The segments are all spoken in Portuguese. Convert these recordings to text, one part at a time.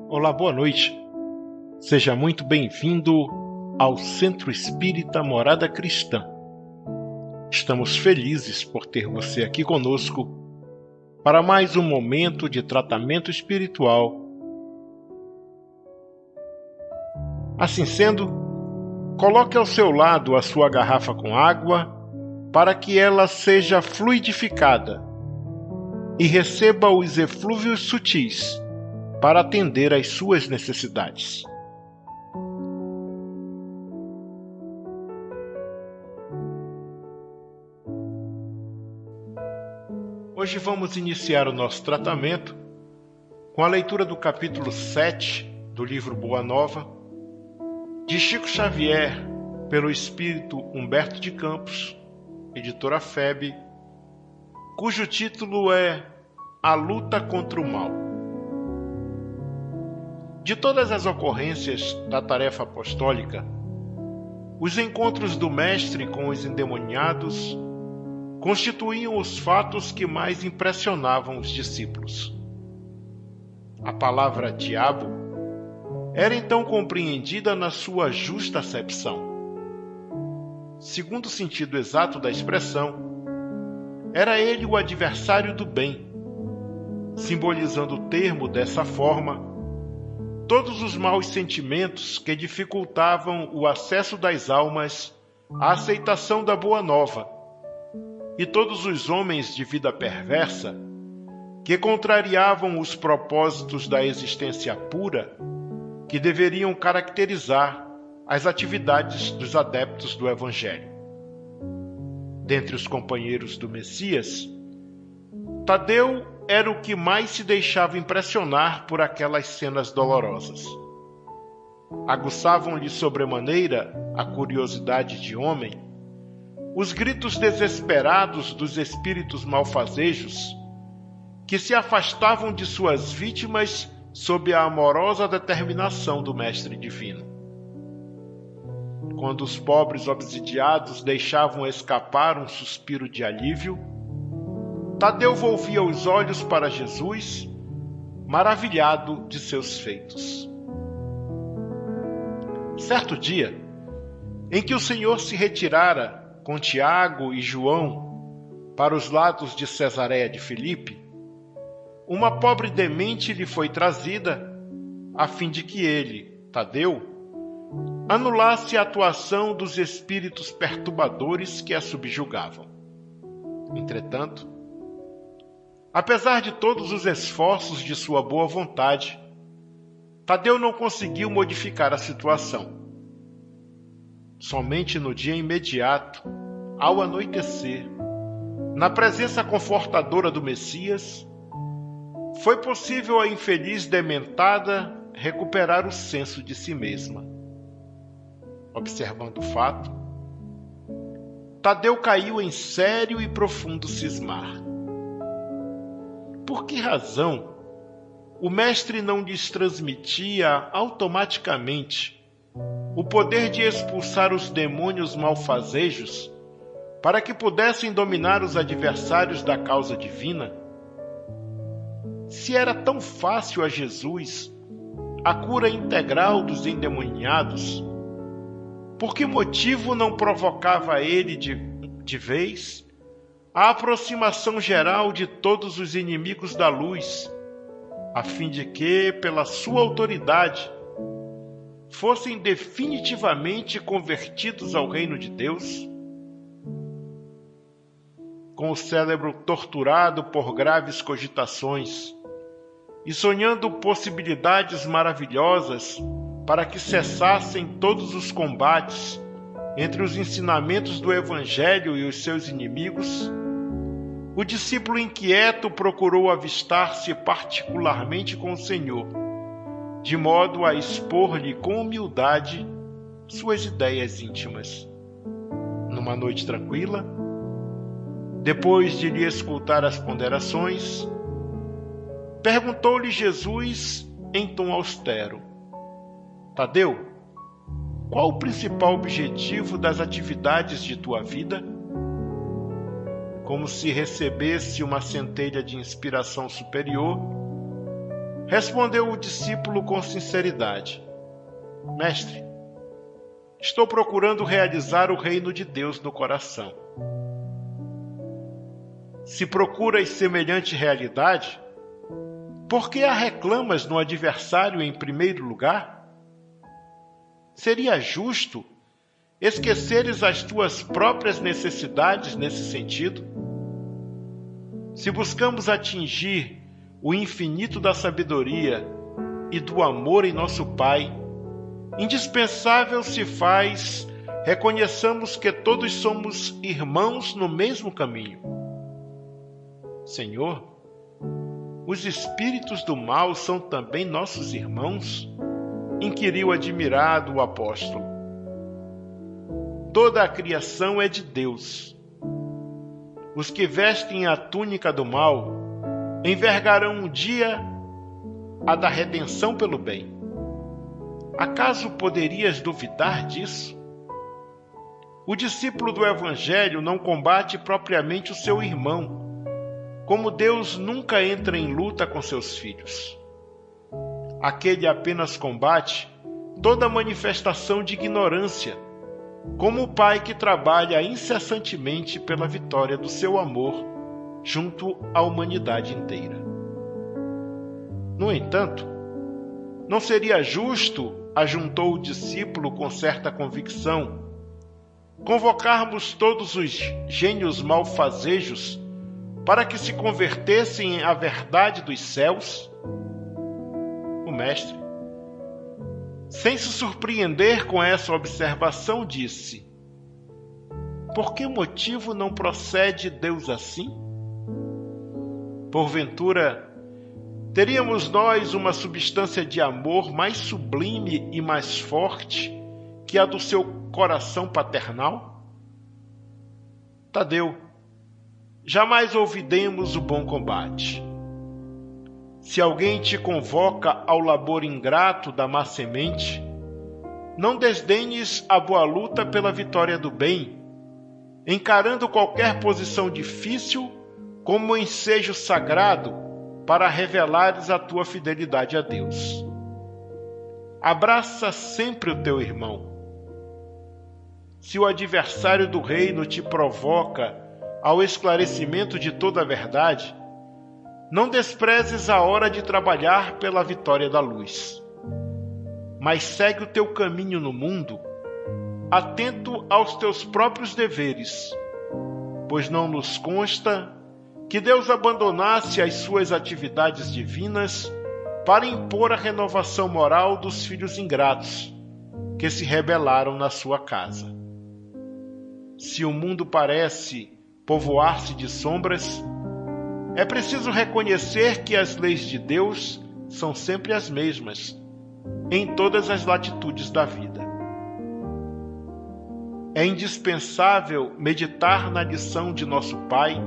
Olá, boa noite. Seja muito bem-vindo ao Centro Espírita Morada Cristã. Estamos felizes por ter você aqui conosco para mais um momento de tratamento espiritual. Assim sendo, coloque ao seu lado a sua garrafa com água para que ela seja fluidificada e receba os eflúvios sutis para atender às suas necessidades. Hoje vamos iniciar o nosso tratamento com a leitura do capítulo 7 do livro Boa Nova, de Chico Xavier, pelo espírito Humberto de Campos, editora FEB, cujo título é A Luta contra o Mal. De todas as ocorrências da tarefa apostólica, os encontros do Mestre com os endemoniados constituíam os fatos que mais impressionavam os discípulos. A palavra diabo era então compreendida na sua justa acepção. Segundo o sentido exato da expressão, era ele o adversário do bem, simbolizando o termo dessa forma todos os maus sentimentos que dificultavam o acesso das almas à aceitação da Boa Nova, e todos os homens de vida perversa que contrariavam os propósitos da existência pura que deveriam caracterizar as atividades dos adeptos do Evangelho. Dentre os companheiros do Messias, Tadeu era o que mais se deixava impressionar por aquelas cenas dolorosas. Aguçavam-lhe sobremaneira a curiosidade de homem os gritos desesperados dos espíritos malfazejos que se afastavam de suas vítimas sob a amorosa determinação do Mestre Divino. Quando os pobres obsidiados deixavam escapar um suspiro de alívio, Tadeu volvia os olhos para Jesus, maravilhado de seus feitos. Certo dia, em que o Senhor se retirara com Tiago e João para os lados de Cesareia de Filipe, uma pobre demente lhe foi trazida, a fim de que ele, Tadeu, anulasse a atuação dos espíritos perturbadores que a subjugavam. Entretanto, apesar de todos os esforços de sua boa vontade, Tadeu não conseguiu modificar a situação. Somente no dia imediato, ao anoitecer, na presença confortadora do Messias, foi possível à infeliz dementada recuperar o senso de si mesma. Observando o fato, Tadeu caiu em sério e profundo cismar. Por que razão o Mestre não lhes transmitia automaticamente o poder de expulsar os demônios malfazejos para que pudessem dominar os adversários da causa divina? Se era tão fácil a Jesus a cura integral dos endemoniados, por que motivo não provocava ele de vez a aproximação geral de todos os inimigos da luz, a fim de que, pela sua autoridade, fossem definitivamente convertidos ao reino de Deus? Com o cérebro torturado por graves cogitações e sonhando possibilidades maravilhosas para que cessassem todos os combates entre os ensinamentos do Evangelho e os seus inimigos, o discípulo inquieto procurou avistar-se particularmente com o Senhor, de modo a expor-lhe com humildade suas ideias íntimas. Numa noite tranquila, depois de lhe escutar as ponderações, perguntou-lhe Jesus em tom austero: Tadeu, qual o principal objetivo das atividades de tua vida? como se recebesse uma centelha de inspiração superior, respondeu o discípulo com sinceridade: Mestre, estou procurando realizar o reino de Deus no coração. Se procuras semelhante realidade, por que a reclamas no adversário em primeiro lugar? Seria justo esqueceres as tuas próprias necessidades nesse sentido? Se buscamos atingir o infinito da sabedoria e do amor em nosso Pai, indispensável se faz reconheçamos que todos somos irmãos no mesmo caminho. Senhor, os espíritos do mal são também nossos irmãos? Inquiriu admirado o apóstolo. Toda a criação é de Deus. Os que vestem a túnica do mal envergarão um dia a da redenção pelo bem. Acaso poderias duvidar disso? O discípulo do Evangelho não combate propriamente o seu irmão, como Deus nunca entra em luta com seus filhos. Aquele apenas combate toda manifestação de ignorância, como o pai que trabalha incessantemente pela vitória do seu amor junto à humanidade inteira. No entanto, não seria justo, ajuntou o discípulo com certa convicção, convocarmos todos os gênios malfazejos para que se convertessem à verdade dos céus? O mestre, sem se surpreender com essa observação, disse: Por que motivo não procede Deus assim? Porventura, teríamos nós uma substância de amor mais sublime e mais forte que a do seu coração paternal? Tadeu, jamais olvidemos o bom combate. Se alguém te convoca ao labor ingrato da má semente, não desdenhes a boa luta pela vitória do bem, encarando qualquer posição difícil como um ensejo sagrado para revelares a tua fidelidade a Deus. Abraça sempre o teu irmão. Se o adversário do reino te provoca ao esclarecimento de toda a verdade, não desprezes a hora de trabalhar pela vitória da luz. Mas segue o teu caminho no mundo, atento aos teus próprios deveres, pois não nos consta que Deus abandonasse as suas atividades divinas para impor a renovação moral dos filhos ingratos que se rebelaram na sua casa. Se o mundo parece povoar-se de sombras, é preciso reconhecer que as leis de Deus são sempre as mesmas, em todas as latitudes da vida. É indispensável meditar na lição de nosso Pai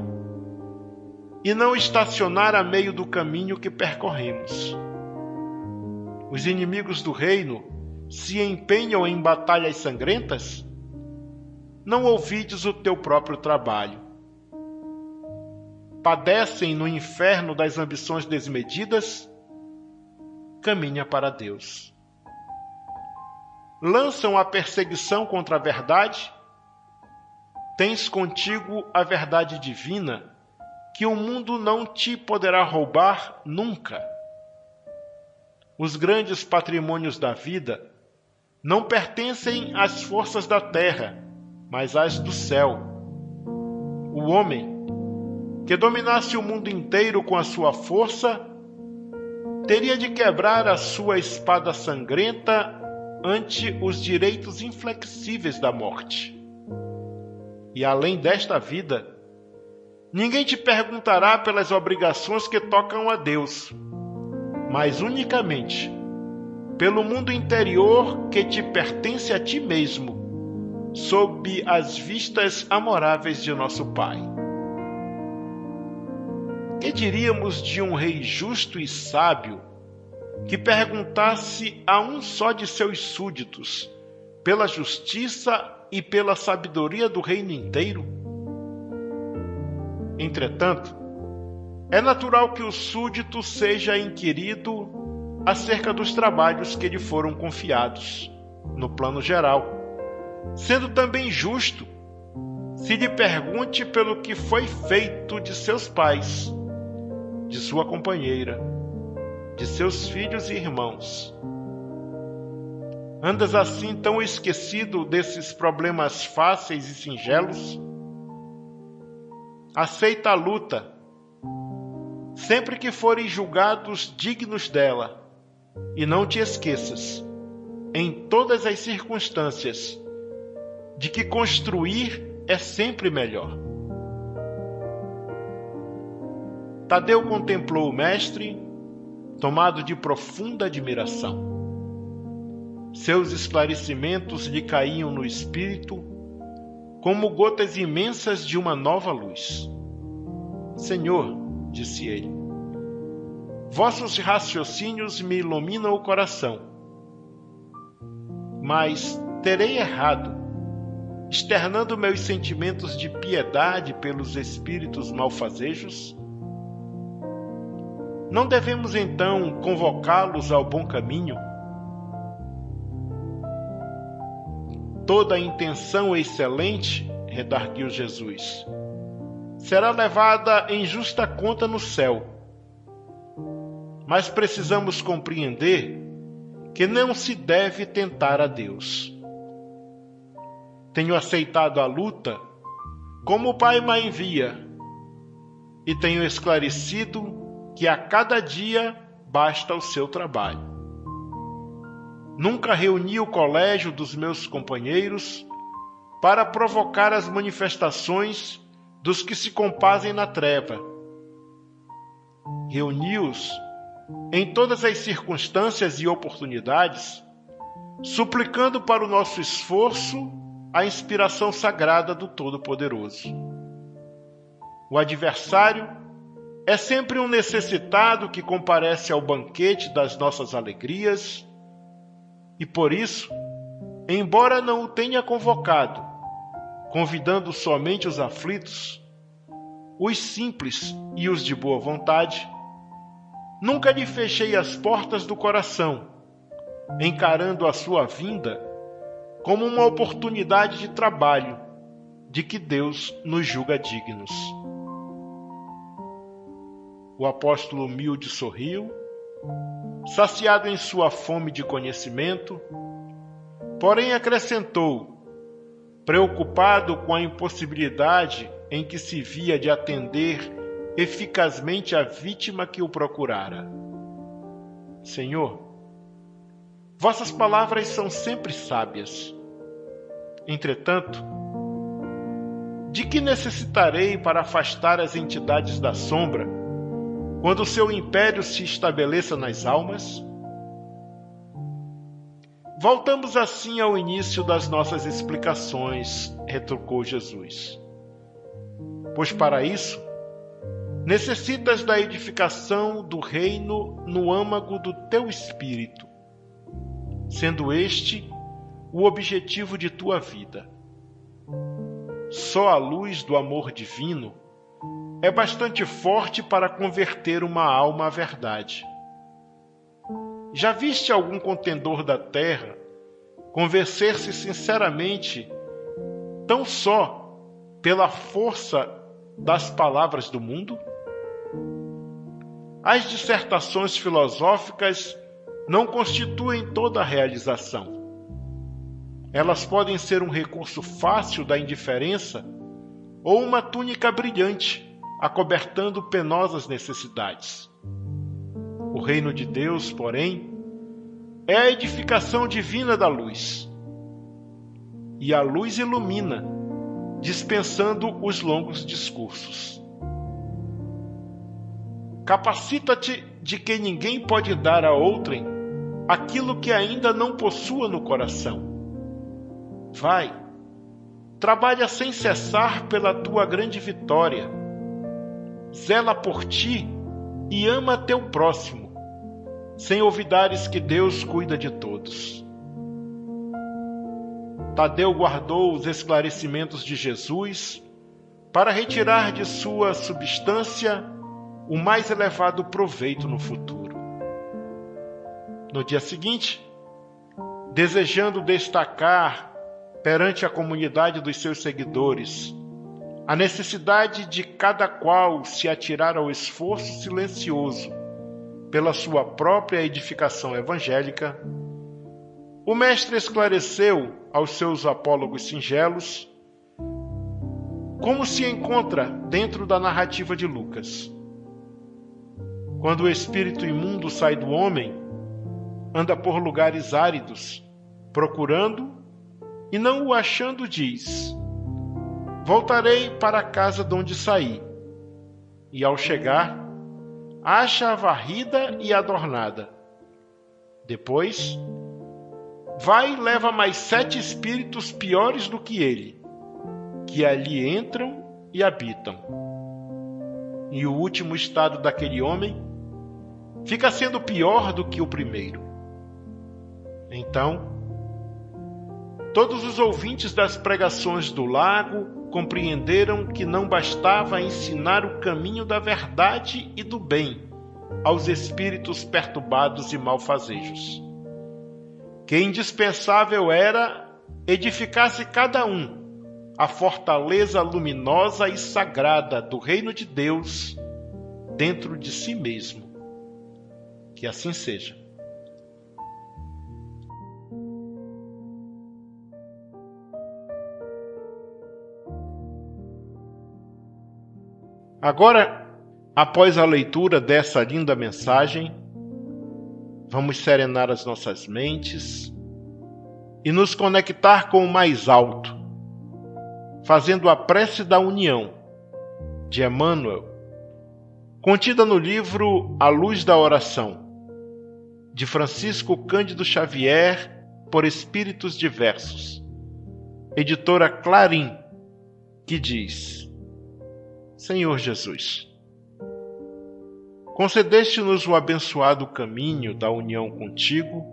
e não estacionar a meio do caminho que percorremos. Os inimigos do reino se empenham em batalhas sangrentas? Não ouvides o teu próprio trabalho. Padecem no inferno das ambições desmedidas? Caminha para Deus. Lançam a perseguição contra a verdade? Tens contigo a verdade divina, que o mundo não te poderá roubar nunca. Os grandes patrimônios da vida não pertencem às forças da terra, mas às do céu. O homem que dominasse o mundo inteiro com a sua força, teria de quebrar a sua espada sangrenta ante os direitos inflexíveis da morte. E além desta vida, ninguém te perguntará pelas obrigações que tocam a Deus, mas unicamente pelo mundo interior que te pertence a ti mesmo, sob as vistas amoráveis de nosso Pai. Que diríamos de um rei justo e sábio que perguntasse a um só de seus súditos pela justiça e pela sabedoria do reino inteiro? Entretanto, é natural que o súdito seja inquirido acerca dos trabalhos que lhe foram confiados, no plano geral, sendo também justo se lhe pergunte pelo que foi feito de seus pais, de sua companheira, de seus filhos e irmãos. Andas assim tão esquecido desses problemas fáceis e singelos? Aceita a luta, sempre que forem julgados dignos dela, e não te esqueças, em todas as circunstâncias, de que construir é sempre melhor. Tadeu contemplou o mestre, tomado de profunda admiração. Seus esclarecimentos lhe caíam no espírito como gotas imensas de uma nova luz. Senhor, disse ele, vossos raciocínios me iluminam o coração, mas terei errado, externando meus sentimentos de piedade pelos espíritos malfazejos? Não devemos então convocá-los ao bom caminho? Toda a intenção excelente, redarguiu Jesus, será levada em justa conta no céu. Mas precisamos compreender que não se deve tentar a Deus. Tenho aceitado a luta como o Pai me envia e tenho esclarecido que a cada dia basta o seu trabalho. Nunca reuni o colégio dos meus companheiros para provocar as manifestações dos que se compazem na treva. Reuni-os em todas as circunstâncias e oportunidades, suplicando para o nosso esforço a inspiração sagrada do Todo-Poderoso. O adversário é sempre um necessitado que comparece ao banquete das nossas alegrias e, por isso, embora não o tenha convocado, convidando somente os aflitos, os simples e os de boa vontade, nunca lhe fechei as portas do coração, encarando a sua vinda como uma oportunidade de trabalho de que Deus nos julga dignos. O apóstolo humilde sorriu, saciado em sua fome de conhecimento, porém acrescentou, preocupado com a impossibilidade em que se via de atender eficazmente a vítima que o procurara. Senhor, vossas palavras são sempre sábias. Entretanto, de que necessitarei para afastar as entidades da sombra quando o seu império se estabeleça nas almas? Voltamos assim ao início das nossas explicações, retrucou Jesus. Pois para isso, necessitas da edificação do reino no âmago do teu espírito, sendo este o objetivo de tua vida. Só a luz do amor divino é bastante forte para converter uma alma à verdade. Já viste algum contendor da terra convencer-se sinceramente tão só pela força das palavras do mundo? As dissertações filosóficas não constituem toda a realização. Elas podem ser um recurso fácil da indiferença ou uma túnica brilhante, acobertando penosas necessidades. O reino de Deus, porém, é a edificação divina da luz. E a luz ilumina, dispensando os longos discursos. Capacita-te de que ninguém pode dar a outrem aquilo que ainda não possua no coração. Vai, trabalha sem cessar pela tua grande vitória. Zela por ti e ama teu próximo, sem olvidares que Deus cuida de todos. Tadeu guardou os esclarecimentos de Jesus para retirar de sua substância o mais elevado proveito no futuro. No dia seguinte, desejando destacar perante a comunidade dos seus seguidores a necessidade de cada qual se atirar ao esforço silencioso pela sua própria edificação evangélica, o mestre esclareceu aos seus apólogos singelos como se encontra dentro da narrativa de Lucas. Quando o espírito imundo sai do homem, anda por lugares áridos, procurando, e não o achando, diz: voltarei para a casa de onde saí. E ao chegar, acha-a varrida e adornada. Depois, vai e leva mais 7 espíritos piores do que ele, que ali entram e habitam. E o último estado daquele homem fica sendo pior do que o primeiro. Então, todos os ouvintes das pregações do lago compreenderam que não bastava ensinar o caminho da verdade e do bem aos espíritos perturbados e malfazejos, que indispensável era edificar-se cada um a fortaleza luminosa e sagrada do reino de Deus dentro de si mesmo. Que assim seja. Agora, após a leitura dessa linda mensagem, vamos serenar as nossas mentes e nos conectar com o mais alto, fazendo a prece da união de Emmanuel, contida no livro A Luz da Oração, de Francisco Cândido Xavier, por Espíritos Diversos, editora Clarim, que diz: Senhor Jesus, concedeste-nos o abençoado caminho da união contigo,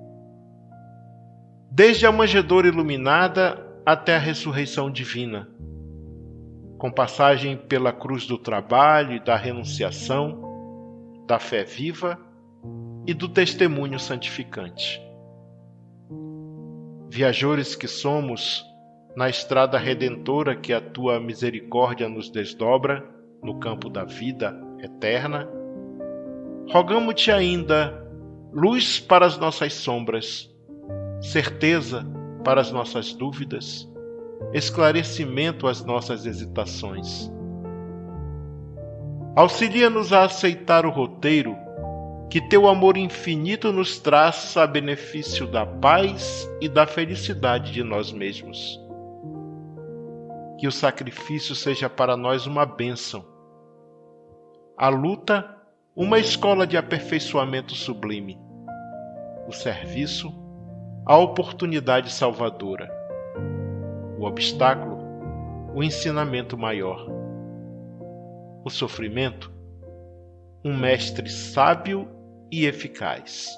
desde a manjedoura iluminada até a ressurreição divina, com passagem pela cruz do trabalho e da renunciação, da fé viva e do testemunho santificante. Viajores que somos na estrada redentora que a tua misericórdia nos desdobra no campo da vida eterna, rogamo-te ainda luz para as nossas sombras, certeza para as nossas dúvidas, esclarecimento às nossas hesitações. Auxilia-nos a aceitar o roteiro que teu amor infinito nos traça a benefício da paz e da felicidade de nós mesmos. Que o sacrifício seja para nós uma bênção, a luta uma escola de aperfeiçoamento sublime, o serviço a oportunidade salvadora, o obstáculo o ensinamento maior, o sofrimento um mestre sábio e eficaz.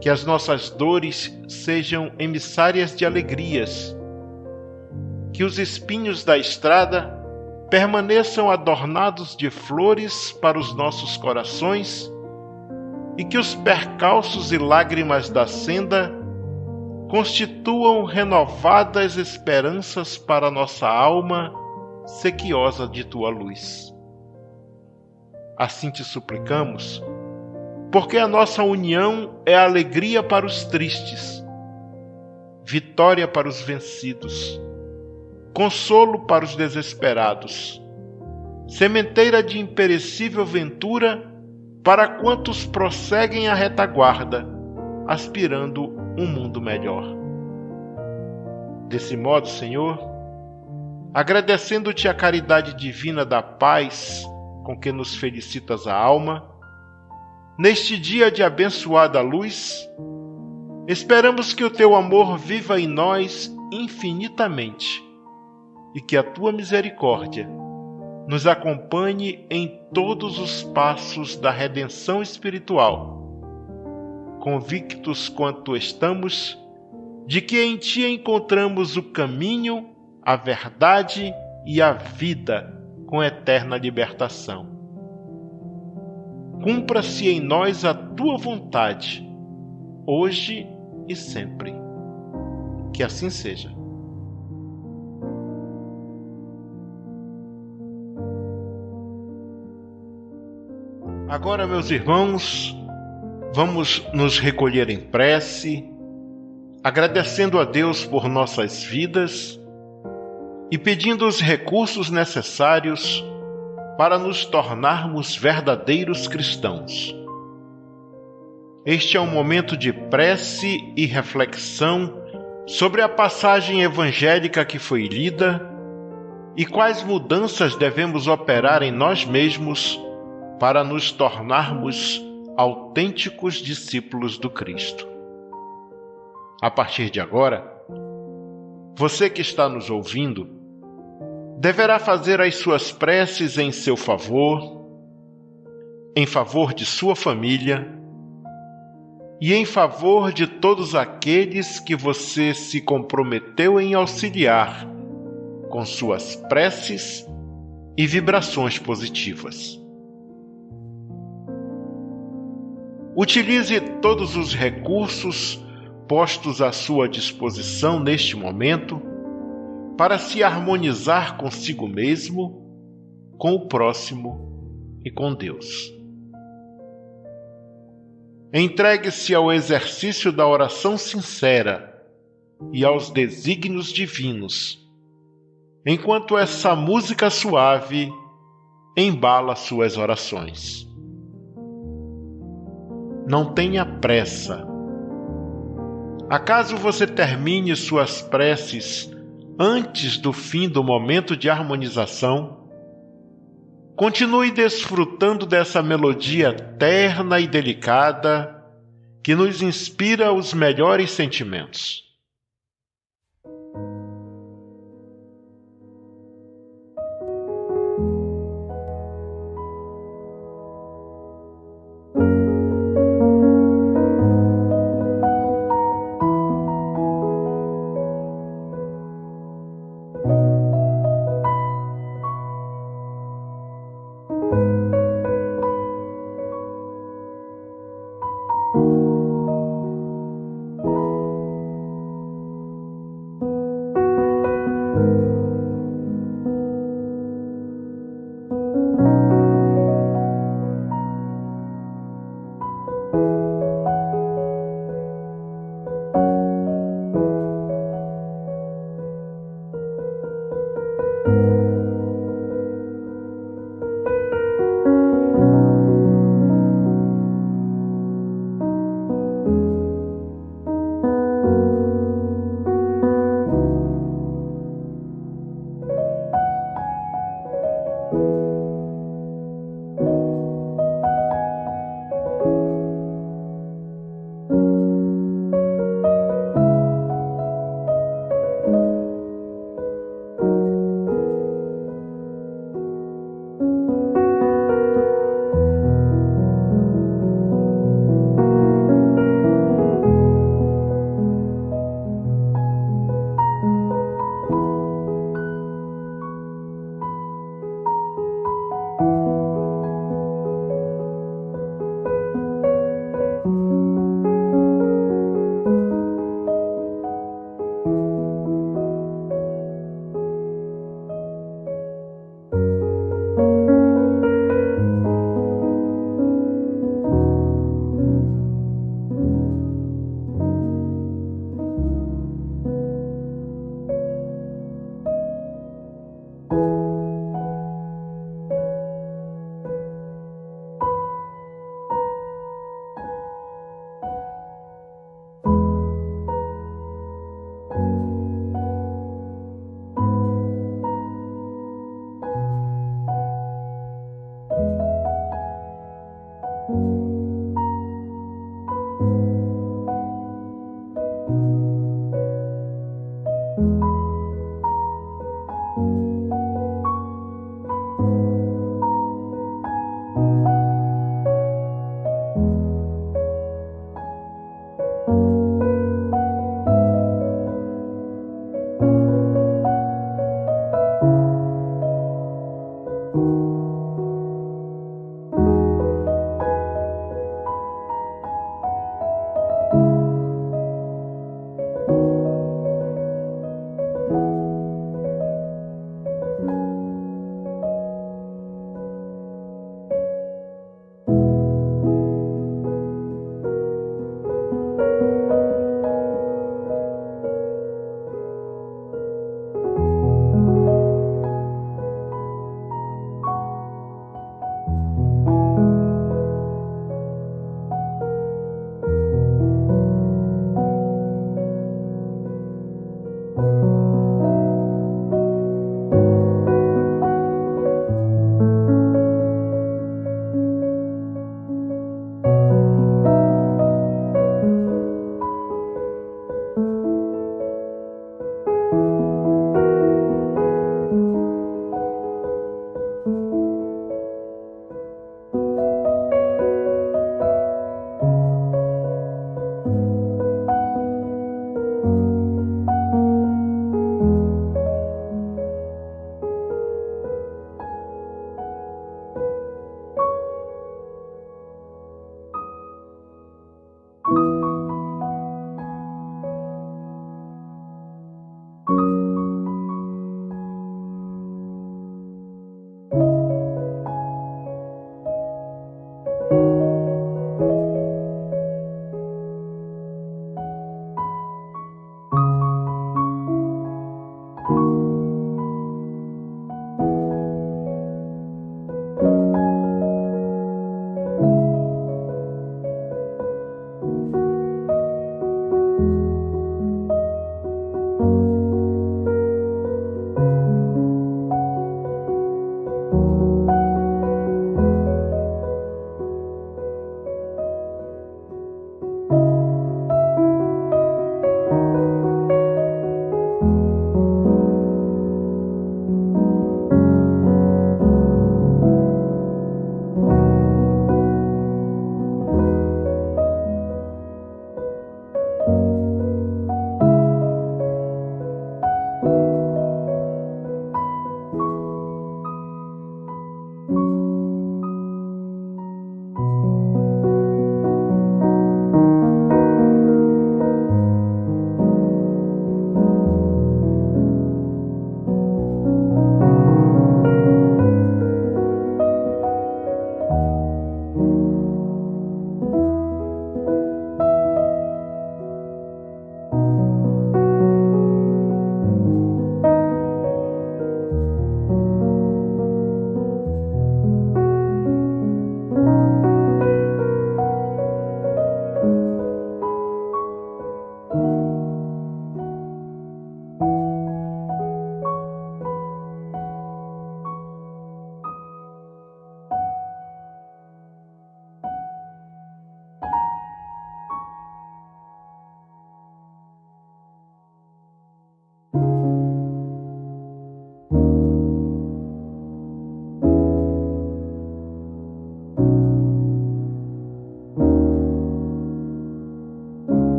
Que as nossas dores sejam emissárias de alegrias, que os espinhos da estrada permaneçam adornados de flores para os nossos corações e que os percalços e lágrimas da senda constituam renovadas esperanças para nossa alma sequiosa de tua luz. Assim te suplicamos, porque a nossa união é alegria para os tristes, vitória para os vencidos, consolo para os desesperados, sementeira de imperecível ventura para quantos prosseguem a retaguarda, aspirando um mundo melhor. Desse modo, Senhor, agradecendo-te a caridade divina da paz com que nos felicitas a alma, neste dia de abençoada luz, esperamos que o teu amor viva em nós infinitamente e que a tua misericórdia nos acompanhe em todos os passos da redenção espiritual, convictos quanto estamos de que em ti encontramos o caminho, a verdade e a vida com eterna libertação. Cumpra-se em nós a tua vontade, hoje e sempre. Que assim seja. Agora, meus irmãos, vamos nos recolher em prece, agradecendo a Deus por nossas vidas e pedindo os recursos necessários para nos tornarmos verdadeiros cristãos. Este é um momento de prece e reflexão sobre a passagem evangélica que foi lida e quais mudanças devemos operar em nós mesmos para nos tornarmos autênticos discípulos do Cristo. A partir de agora, você que está nos ouvindo deverá fazer as suas preces em seu favor, em favor de sua família e em favor de todos aqueles que você se comprometeu em auxiliar com suas preces e vibrações positivas. Utilize todos os recursos postos à sua disposição neste momento para se harmonizar consigo mesmo, com o próximo e com Deus. Entregue-se ao exercício da oração sincera e aos desígnios divinos, enquanto essa música suave embala suas orações. Não tenha pressa. Acaso você termine suas preces antes do fim do momento de harmonização, continue desfrutando dessa melodia terna e delicada que nos inspira os melhores sentimentos.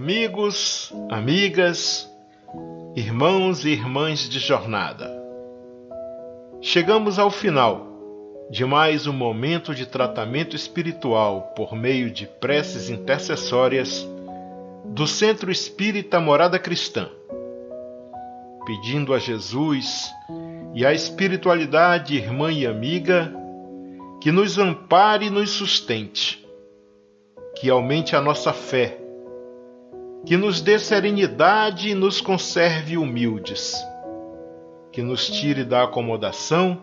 Amigos, amigas, irmãos e irmãs de jornada, chegamos ao final de mais um momento de tratamento espiritual por meio de preces intercessórias do Centro Espírita Morada Cristã, pedindo a Jesus e à espiritualidade irmã e amiga que nos ampare e nos sustente, que aumente a nossa fé, que nos dê serenidade e nos conserve humildes, que nos tire da acomodação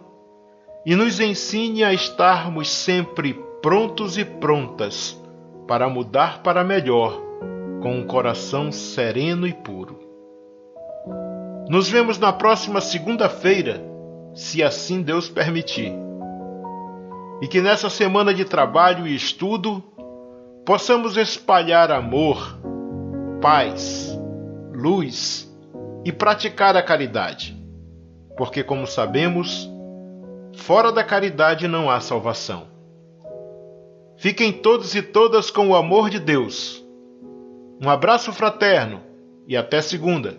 e nos ensine a estarmos sempre prontos e prontas para mudar para melhor, com um coração sereno e puro. Nos vemos na próxima segunda-feira, se assim Deus permitir. E que nessa semana de trabalho e estudo possamos espalhar amor, paz, luz e praticar a caridade, porque, como sabemos, fora da caridade não há salvação. Fiquem todos e todas com o amor de Deus. Um abraço fraterno e até segunda.